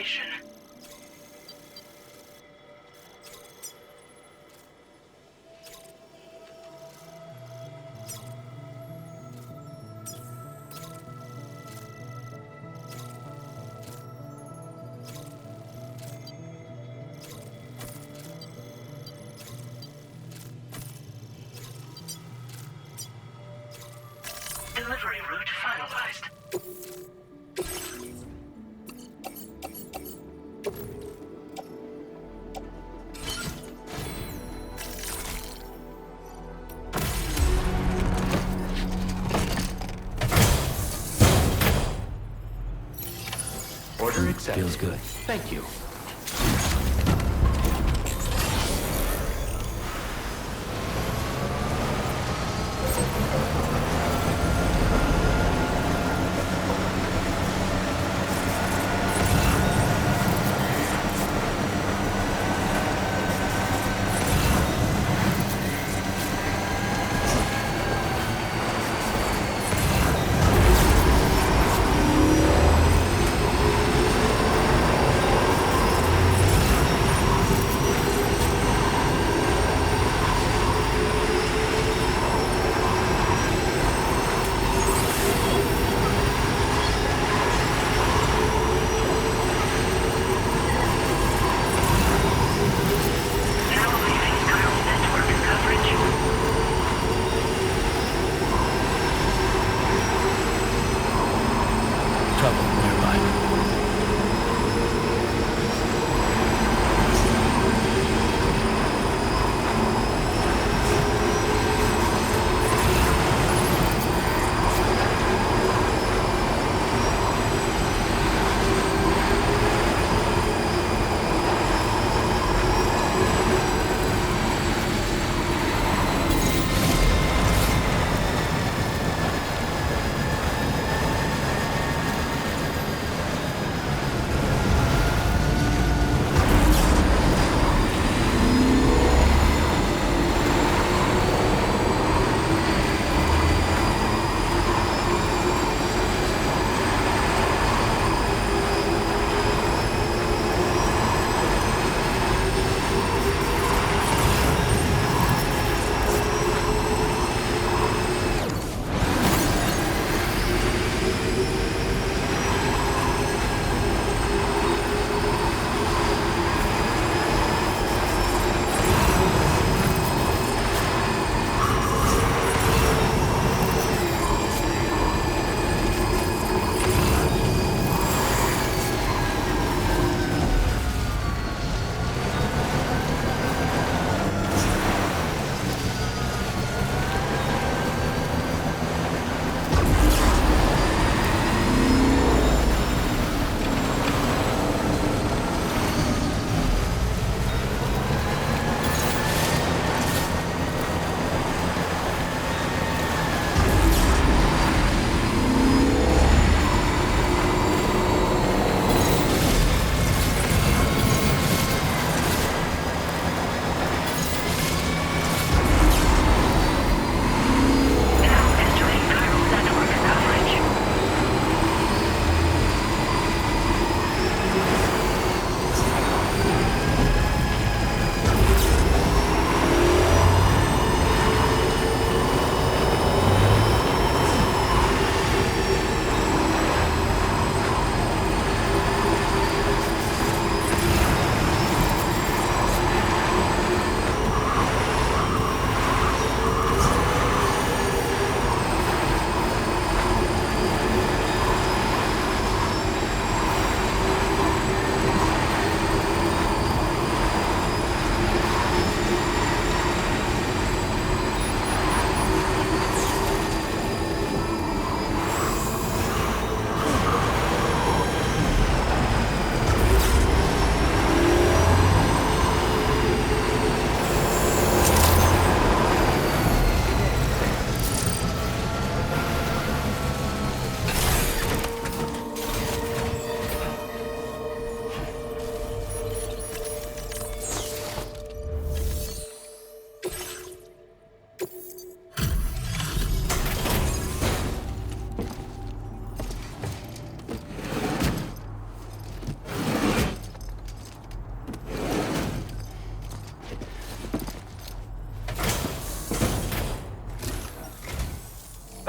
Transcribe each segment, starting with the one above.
station. Delivery route finalized. Order accepted. Feels good. Thank you.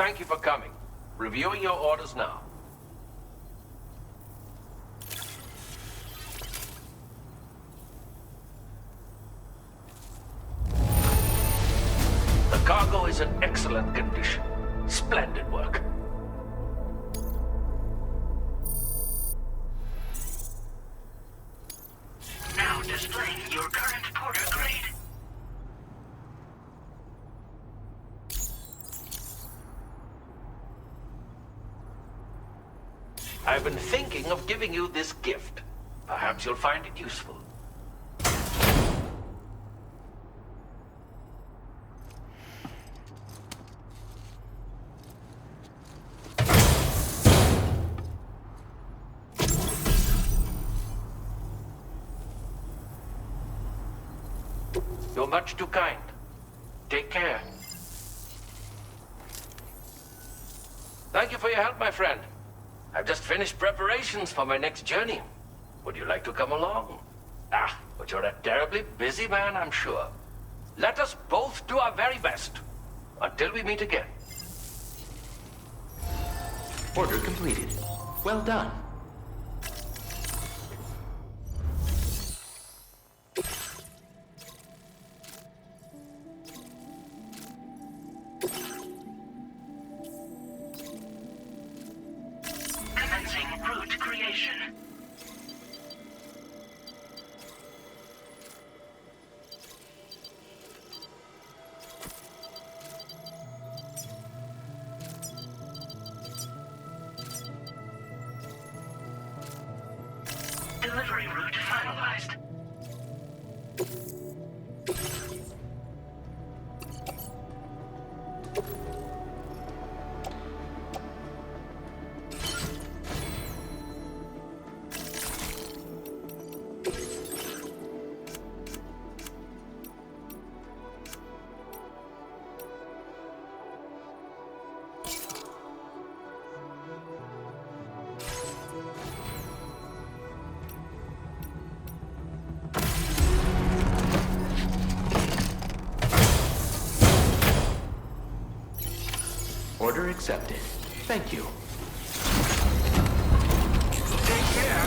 thank you for coming. Reviewing your orders now. The cargo is in excellent condition. Splendid work. Now displaying your current porter grade. I've been thinking of giving you this gift. Perhaps you'll find it useful. You're much too kind. Take care. Thank you for your help, my friend. I've just finished preparations for my next journey. Would you like to come along? But you're a terribly busy man, I'm sure. Let us both do our very best. Until we meet again. Order completed. Well done. Commencing route creation. Delivery route finalized. Order accepted. Thank you. Take care.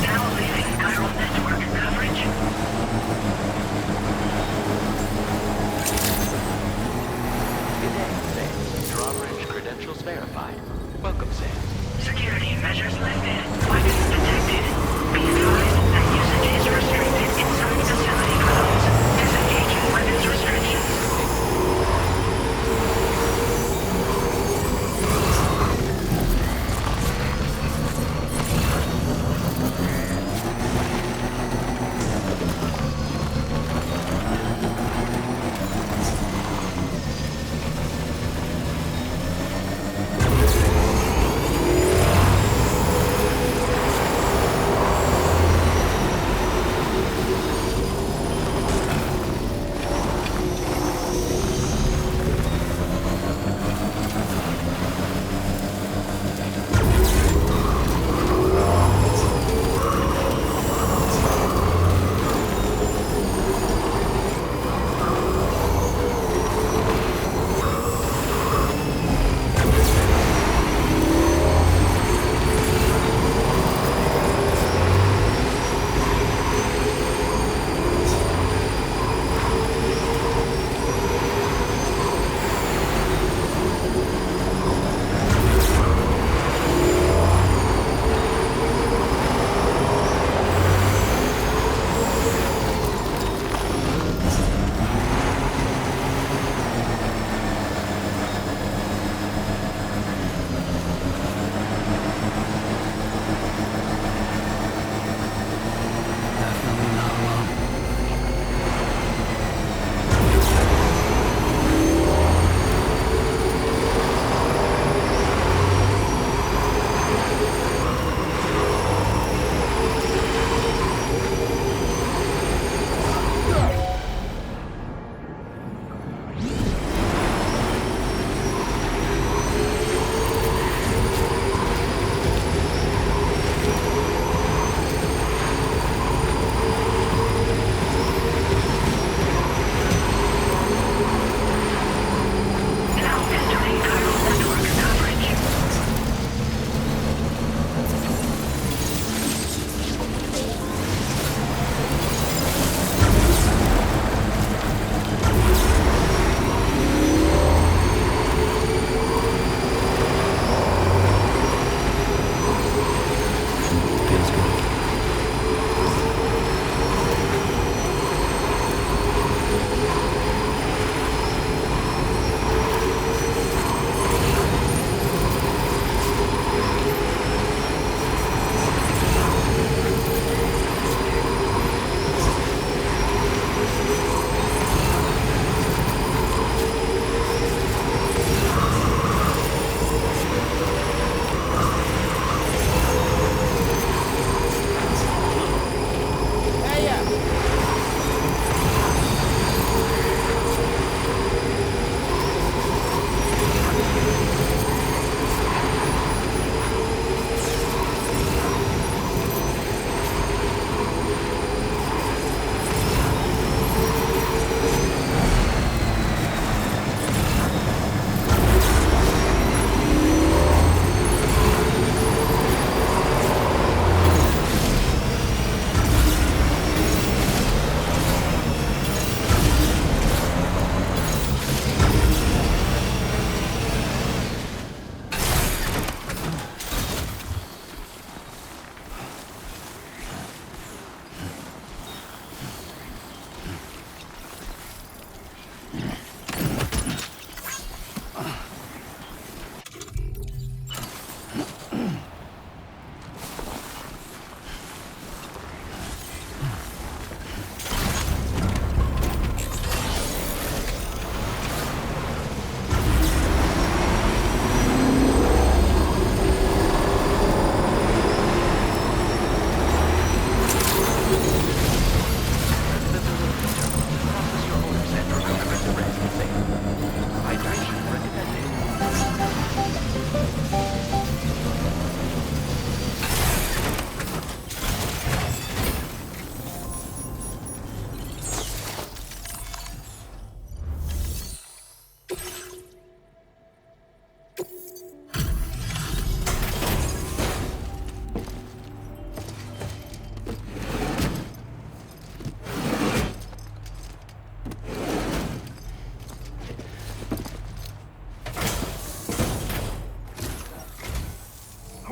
Now leaving Chiral network coverage. Good day, Sam. Drawbridge credentials verified. Welcome, Sam. Security measures lifted. Weapons detected. Be advised that usage is restricted inside facility grounds. Disengaging weapons restrictions.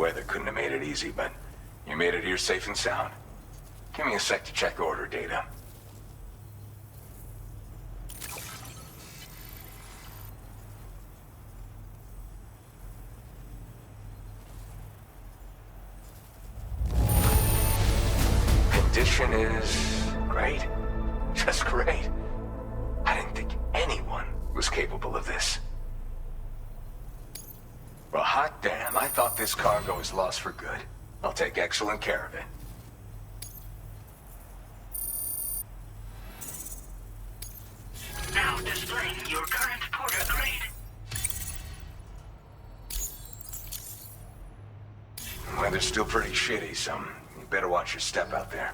weather couldn't have made it easy, but you made it here safe and sound. Give me a sec to check order data. Condition is great. Just great. I didn't think anyone was capable of this. Well, hot damn, I thought this cargo was lost for good. I'll take excellent care of it. Now displaying your current porter grade. Weather's still pretty shitty, so you better watch your step out there.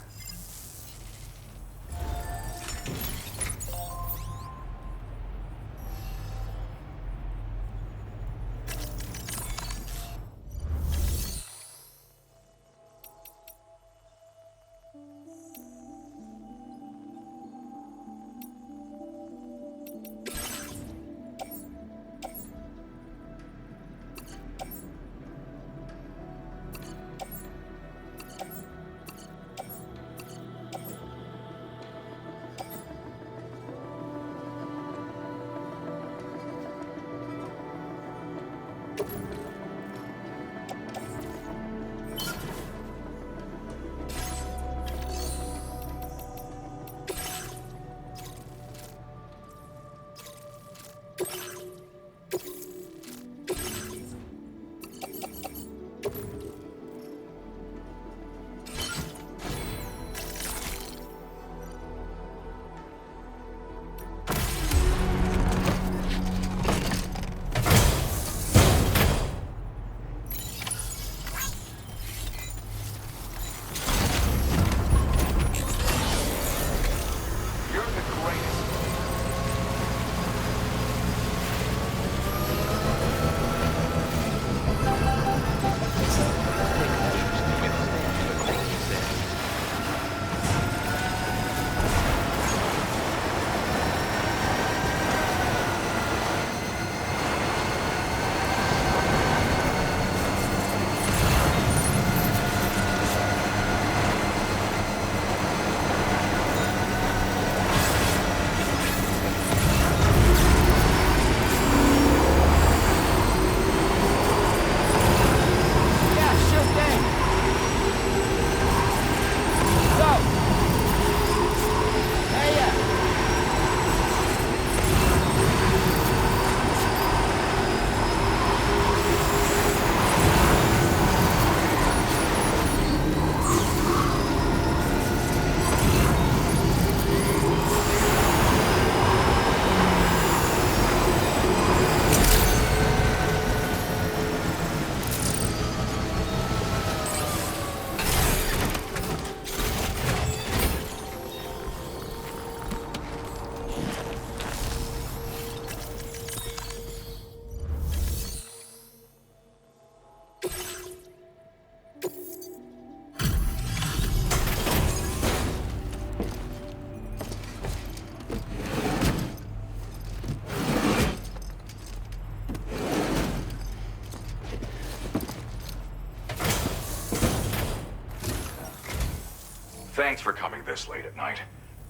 Thanks for coming this late at night.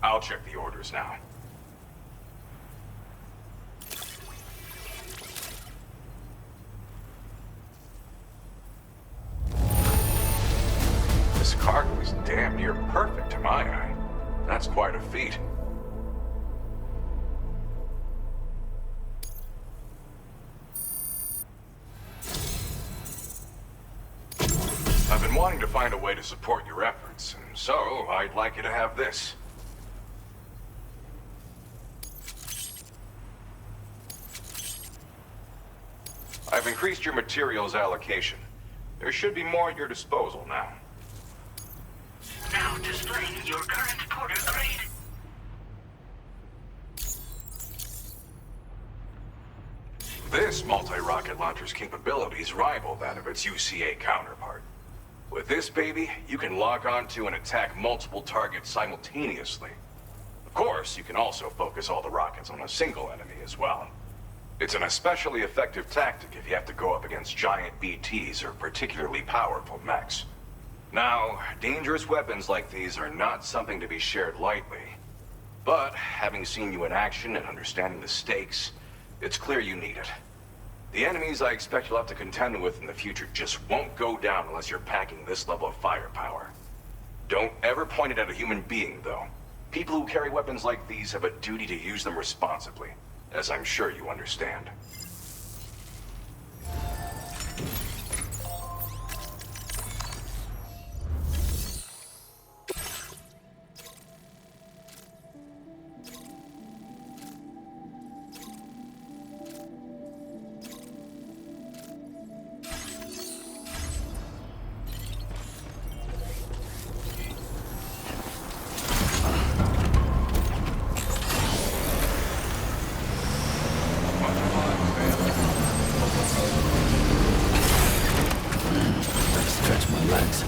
I'll check the orders now. This cargo is damn near perfect to my eye. That's quite a feat. I've been wanting to find a way to support your efforts, and so I'd like you to have this. I've increased your materials allocation. There should be more at your disposal now. Now displaying your current porter grade. This multi-rocket launcher's capabilities rival that of its UCA counterpart. With this baby, you can log on to and attack multiple targets simultaneously. Of course, you can also focus all the rockets on a single enemy as well. It's an especially effective tactic if you have to go up against giant BTs or particularly powerful mechs. Now, dangerous weapons like these are not something to be shared lightly. But, having seen you in action and understanding the stakes, it's clear you need it. The enemies I expect you'll have to contend with in the future just won't go down unless you're packing this level of firepower. Don't ever point it at a human being, though. People who carry weapons like these have a duty to use them responsibly, as I'm sure you understand. Stretch my legs.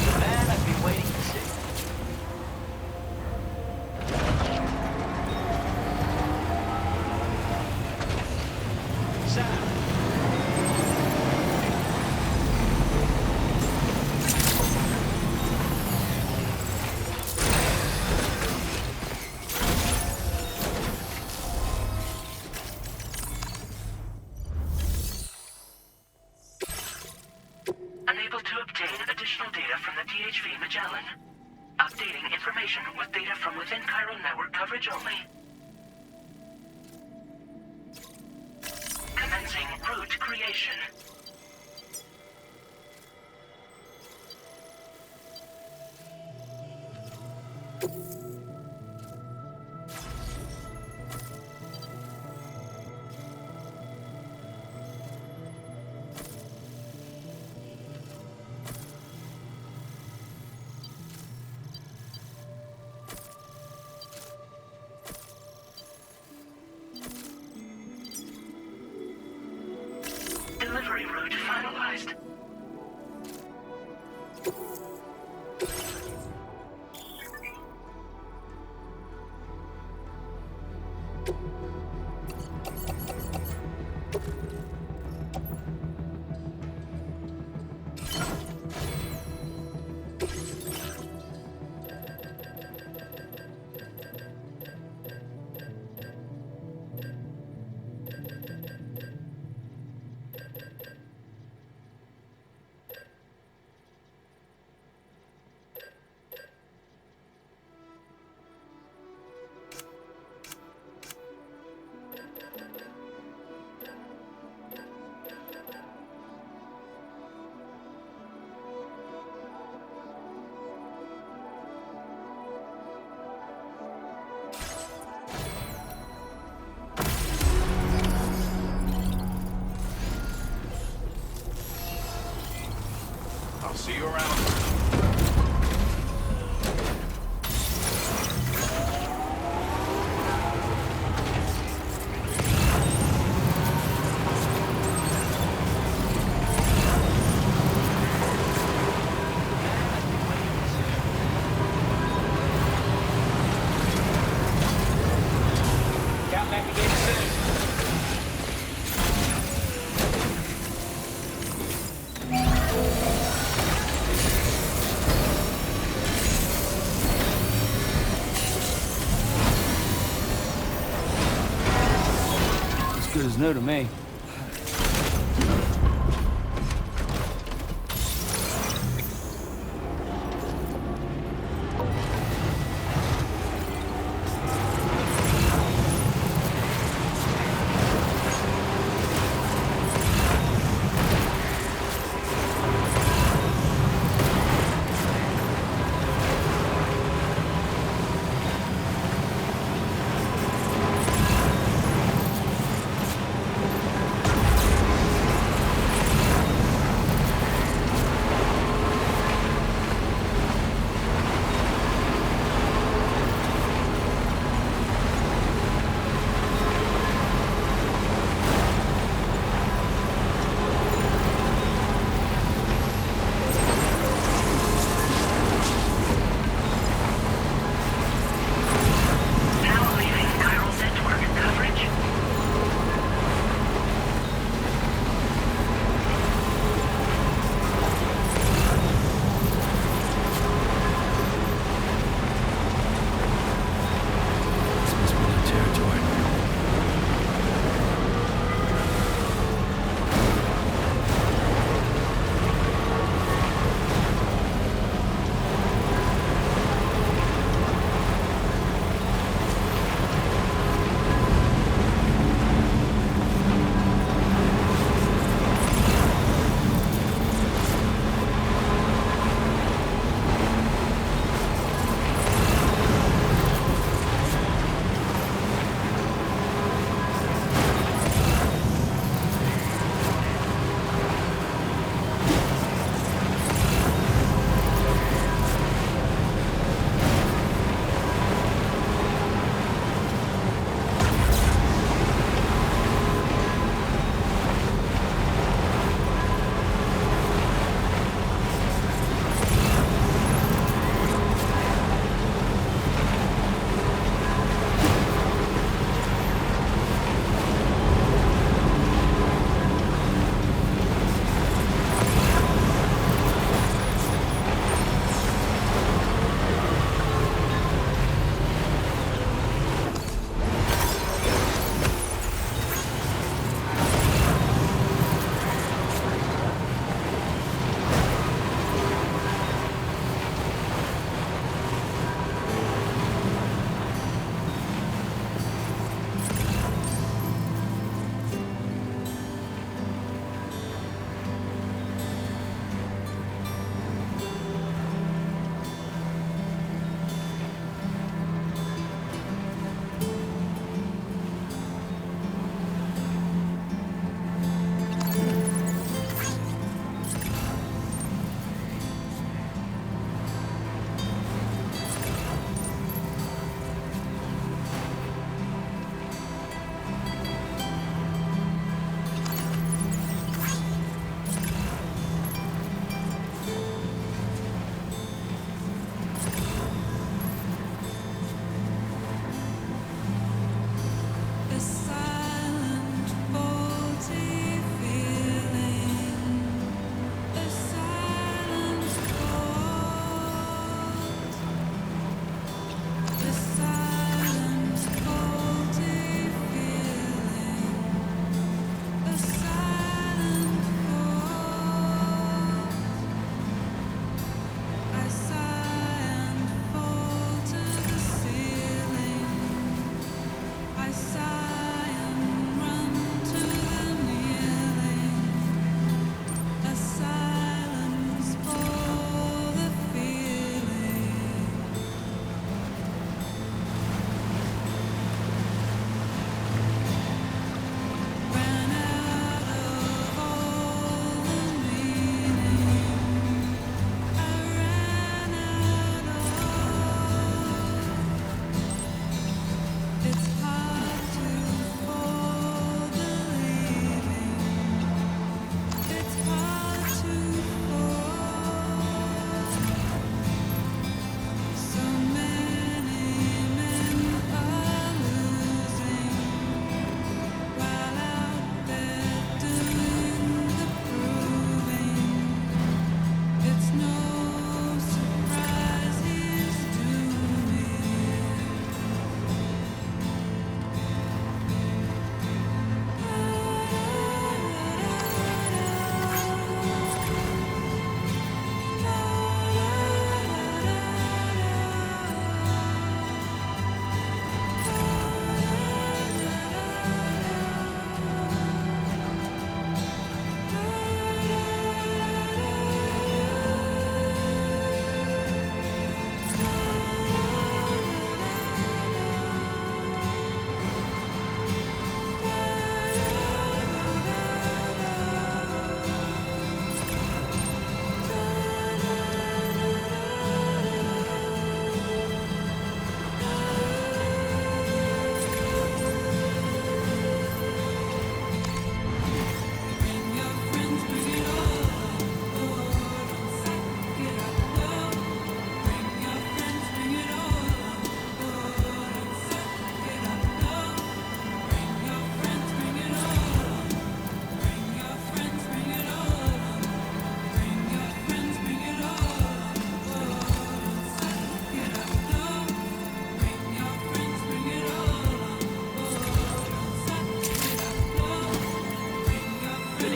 The man I've been waiting to see. Sam. Unable to obtain additional data from the DHV Magellan. Updating information with data from within Chiral network coverage only. Commencing route creation. Delivery route finalized. I'll see you around. Count back again soon. As good as new to me.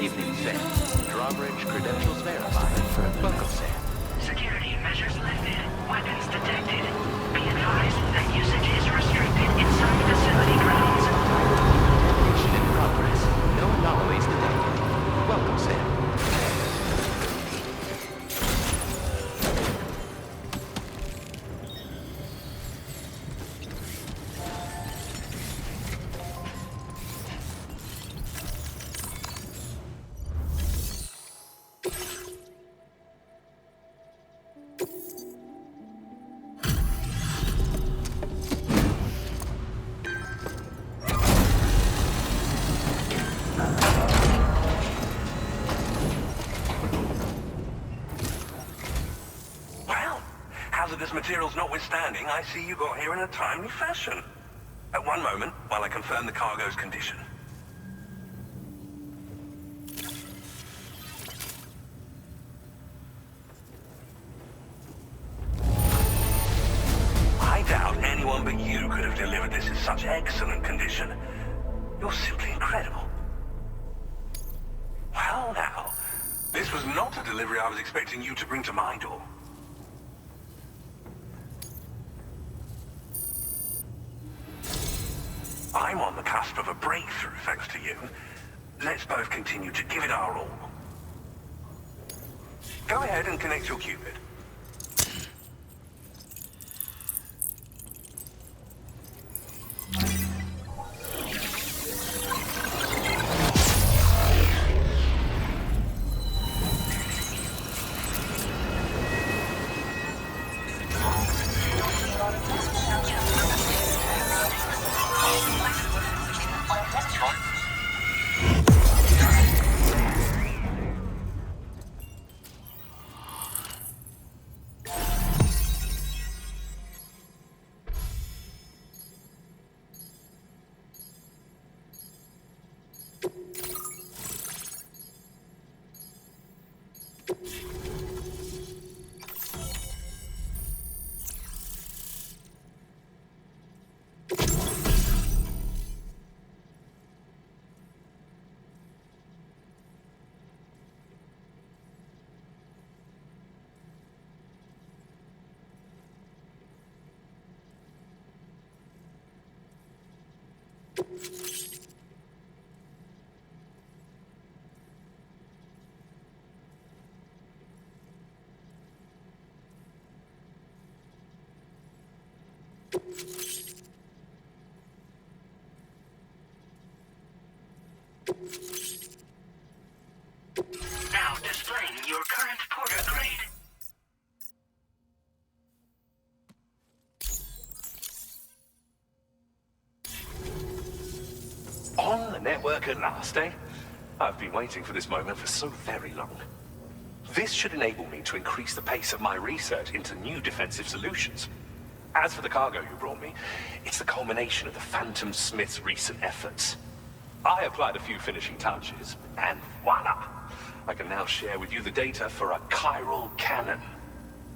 evening, Sam. Drawbridge credentials verified. Welcome, Sam. Security measures lifted. Weapons detected. Be advised that usage is restricted inside facility grounds. Mission in progress. No anomalies detected. Welcome, Sam. Well, hazardous materials notwithstanding, I see you got here in a timely fashion. At one moment, while I confirm the cargo's condition. I doubt anyone but you could have delivered this in such excellent condition. You're simply incredible. Well now, this was not a delivery I was expecting you to bring to my door. I'm on the cusp of a breakthrough, thanks to you. Let's both continue to give it our all. Go ahead and connect your Cupid. Now displaying your current porter grade. On the network at last, eh? I've been waiting for this moment for so very long. This should enable me to increase the pace of my research into new defensive solutions. As for the cargo you brought me, it's the culmination of the Phantom Smith's recent efforts. I applied a few finishing touches, and voila! I can now share with you the data for a Chiral cannon.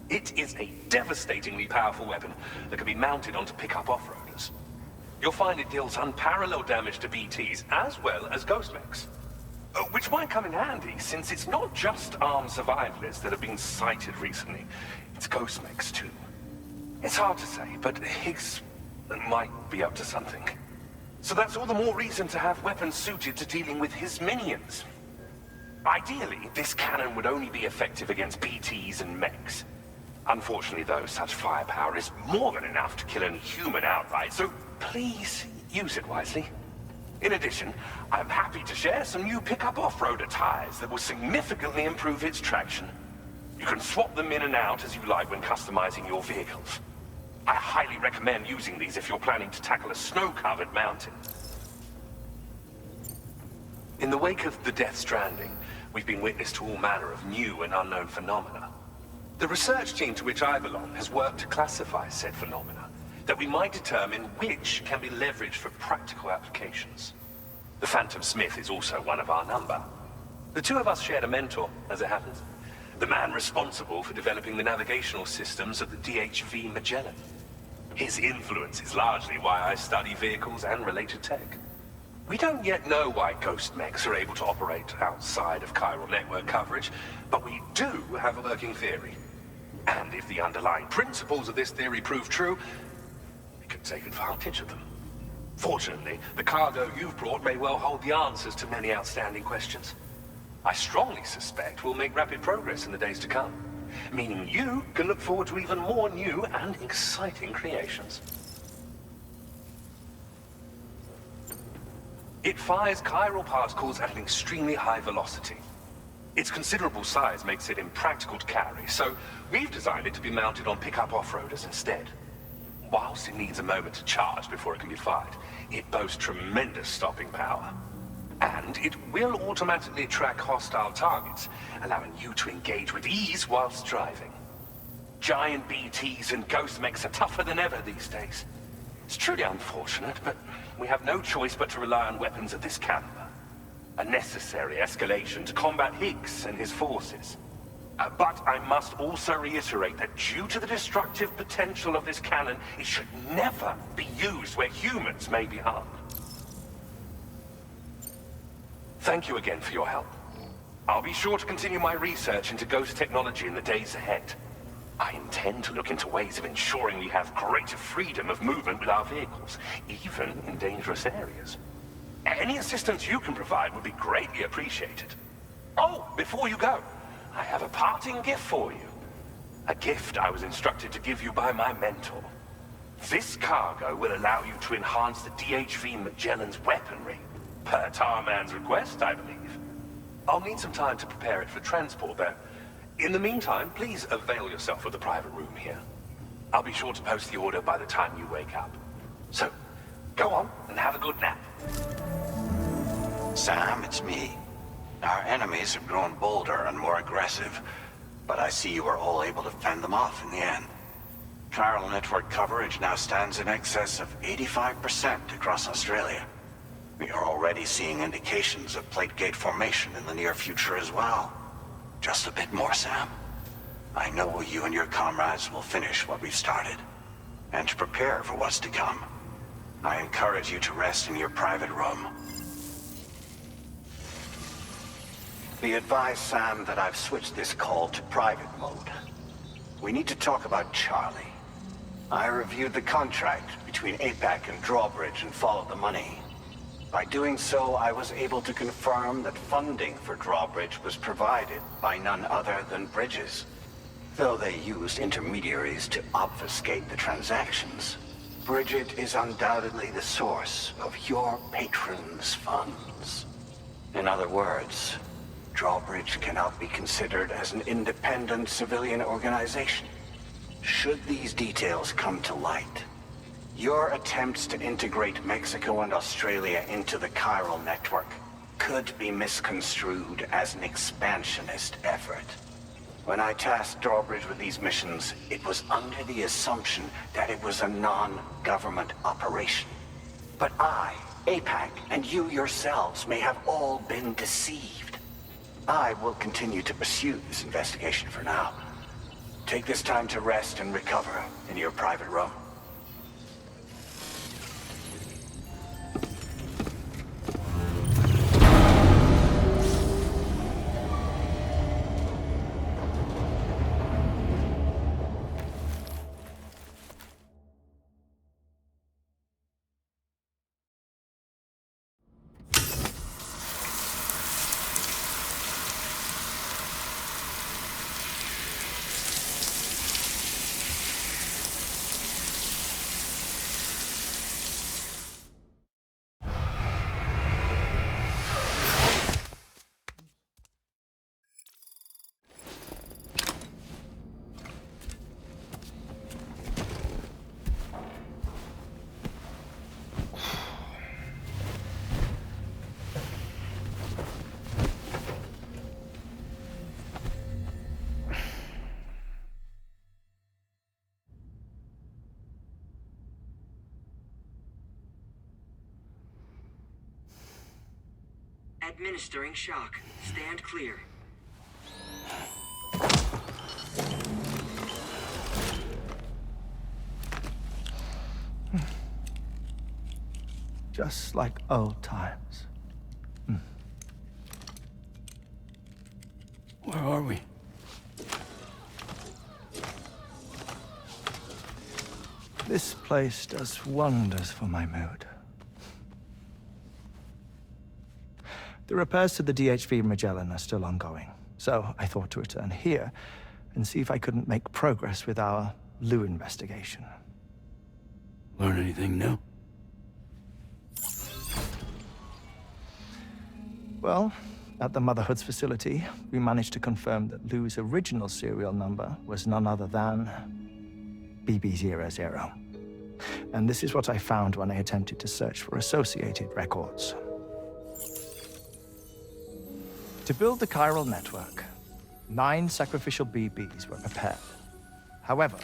It is a devastatingly powerful weapon that can be mounted onto pickup off-roaders. You'll find it deals unparalleled damage to BTs as well as ghost mechs. Which might come in handy, since it's not just armed survivalists that have been sighted recently. It's ghost mechs too. It's hard to say, but Higgs might be up to something. So that's all the more reason to have weapons suited to dealing with his minions. Ideally, this cannon would only be effective against BTs and mechs. Unfortunately, though, such firepower is more than enough to kill any human outright, so please use it wisely. In addition, I'm happy to share some new pickup off-roader tires that will significantly improve its traction. You can swap them in and out as you like when customizing your vehicles. I highly recommend using these if you're planning to tackle a snow-covered mountain. In the wake of the Death Stranding, we've been witness to all manner of new and unknown phenomena. The research team to which I belong has worked to classify said phenomena, that we might determine which can be leveraged for practical applications. The Phantom Smith is also one of our number. The two of us shared a mentor, as it happens. The man responsible for developing the navigational systems of the DHV Magellan. His influence is largely why I study vehicles and related tech. We don't yet know why ghost mechs are able to operate outside of chiral network coverage, but we do have a working theory. And if the underlying principles of this theory prove true, we can take advantage of them. Fortunately, the cargo you've brought may well hold the answers to many outstanding questions. I strongly suspect we'll make rapid progress in the days to come, meaning you can look forward to even more new and exciting creations. It fires chiral particles at an extremely high velocity. Its considerable size makes it impractical to carry, so we've designed it to be mounted on pickup off-roaders instead. Whilst it needs a moment to charge before it can be fired, it boasts tremendous stopping power. And it will automatically track hostile targets, allowing you to engage with ease whilst driving. Giant BTs and ghost mechs are tougher than ever these days. It's truly unfortunate, but we have no choice but to rely on weapons of this caliber. A necessary escalation to combat Higgs and his forces. But I must also reiterate that due to the destructive potential of this cannon, it should never be used where humans may be harmed. Thank you again for your help. I'll be sure to continue my research into ghost technology in the days ahead. I intend to look into ways of ensuring we have greater freedom of movement with our vehicles, even in dangerous areas. Any assistance you can provide would be greatly appreciated. Oh, before you go, I have a parting gift for you. A gift I was instructed to give you by my mentor. This cargo will allow you to enhance the DHV Magellan's weaponry, per Tarman's request, I believe. I'll need some time to prepare it for transport, though. In the meantime, please avail yourself of the private room here. I'll be sure to post the order by the time you wake up. So, go on and have a good nap. Sam, it's me. Our enemies have grown bolder and more aggressive, but I see you were all able to fend them off in the end. Chiral network coverage now stands in excess of 85% across Australia. We are already seeing indications of plate gate formation in the near future as well. Just a bit more, Sam. I know you and your comrades will finish what we've started. And to prepare for what's to come, I encourage you to rest in your private room. Be advised, Sam, that I've switched this call to private mode. We need to talk about Charlie. I reviewed the contract between APAC and Drawbridge and followed the money. By doing so, I was able to confirm that funding for Drawbridge was provided by none other than Bridges. Though they used intermediaries to obfuscate the transactions, Bridget is undoubtedly the source of your patron's funds. In other words, Drawbridge cannot be considered as an independent civilian organization. Should these details come to light, your attempts to integrate Mexico and Australia into the Chiral network could be misconstrued as an expansionist effort. When I tasked Drawbridge with these missions, it was under the assumption that it was a non-government operation. But I, APAC, and you yourselves may have all been deceived. I will continue to pursue this investigation for now. Take this time to rest and recover in your private room. Administering shock. Stand clear. just like old times. Where are we? This place does wonders for my mood. The repairs to the DHV Magellan are still ongoing, so I thought to return here and see if I couldn't make progress with our Lou investigation. Learn anything new? Well, at the Motherhood's facility, we managed to confirm that Lou's original serial number was none other than BB00. And this is what I found when I attempted to search for associated records. To build the chiral network, 9 sacrificial BBs were prepared. However,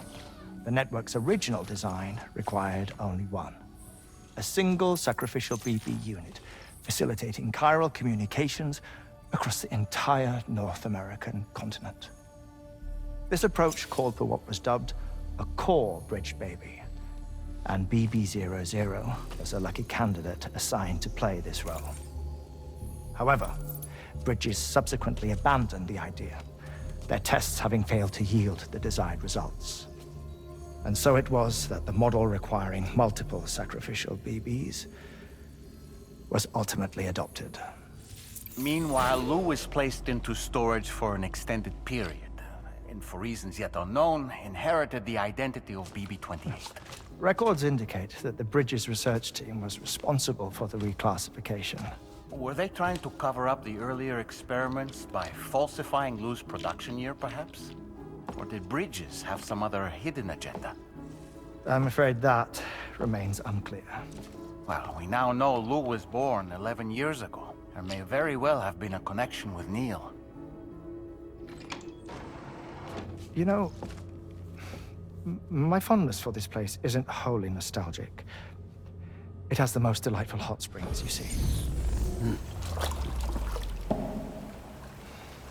the network's original design required only 1. A single sacrificial BB unit, facilitating chiral communications across the entire North American continent. This approach called for what was dubbed a core bridge baby, and BB00 was a lucky candidate assigned to play this role. However, Bridges subsequently abandoned the idea, their tests having failed to yield the desired results. And so it was that the model requiring multiple sacrificial BBs was ultimately adopted. Meanwhile, Lou was placed into storage for an extended period, and for reasons yet unknown, inherited the identity of BB-28. Records indicate that the Bridges research team was responsible for the reclassification. Were they trying to cover up the earlier experiments by falsifying Lou's production year, perhaps? Or did Bridges have some other hidden agenda? I'm afraid that remains unclear. Well, we now know Lou was born 11 years ago. There may very well have been a connection with Neil. You know, my fondness for this place isn't wholly nostalgic. It has the most delightful hot springs, you see.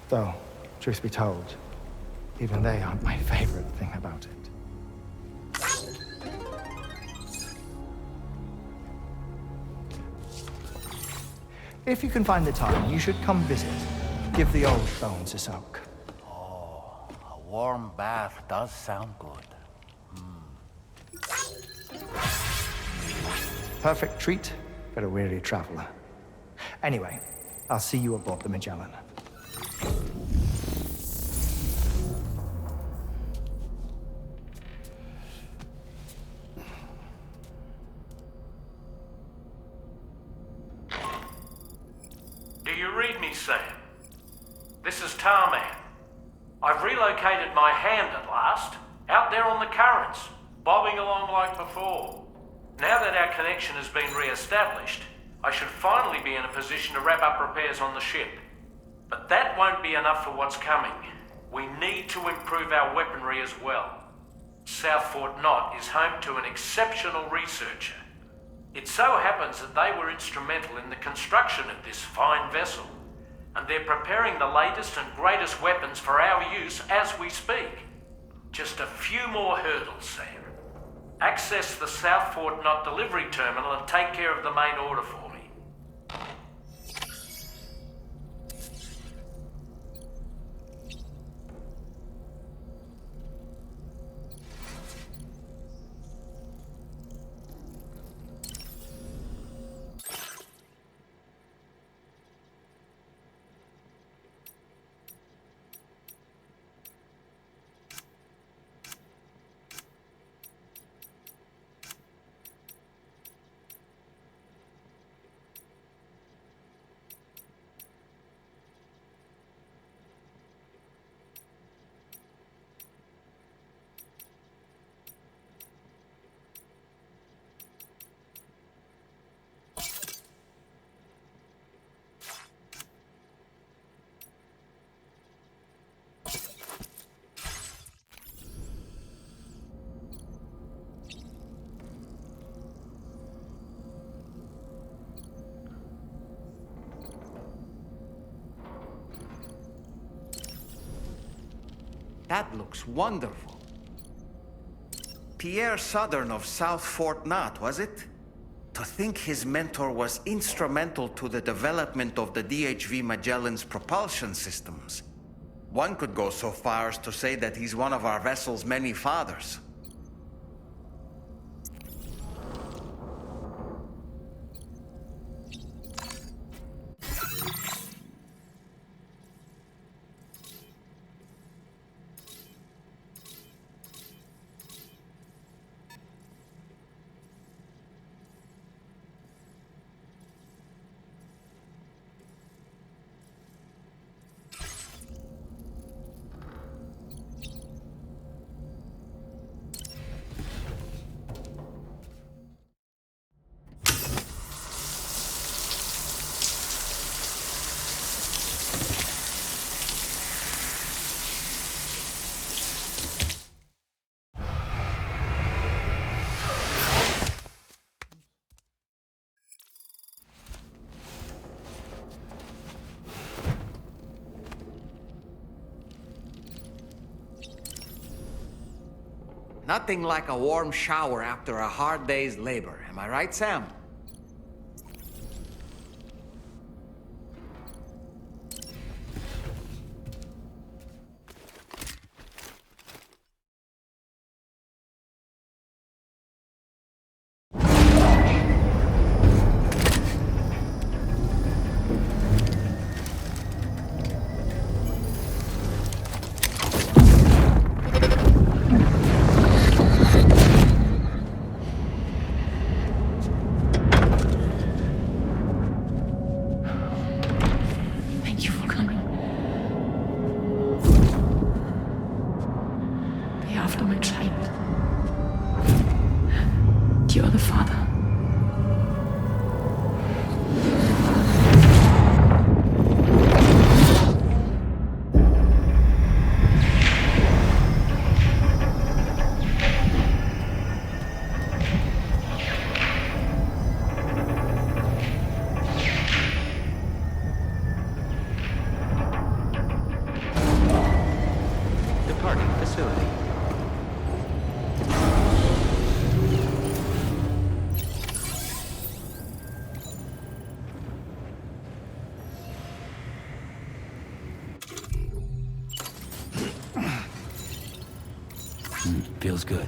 Though, truth be told, even they aren't my favorite thing about it. If you can find the time, you should come visit. Give the old bones a soak. Oh, a warm bath does sound good. Perfect treat for a weary traveler. Anyway, I'll see you aboard the Magellan. Do you read me, Sam? This is Tarman. I've relocated my hand at last, out there on the currents, bobbing along like before. Now that our connection has been re-established, I should finally be in a position to wrap up repairs on the ship. But that won't be enough for what's coming. We need to improve our weaponry as well. South Fort Knot is home to an exceptional researcher. It so happens that they were instrumental in the construction of this fine vessel, and they're preparing the latest and greatest weapons for our use as we speak. Just a few more hurdles, Sam. Access the South Fort Knot delivery terminal and take care of the main order for me. That looks wonderful. Pierre Southern of South Fort Knot, was it? To think his mentor was instrumental to the development of the DHV Magellan's propulsion systems. One could go so far as to say that he's one of our vessel's many fathers. Nothing like a warm shower after a hard day's labor. Am I right, Sam? Thank you for coming. Be after my child. You are the father. Departing facility. Feels good.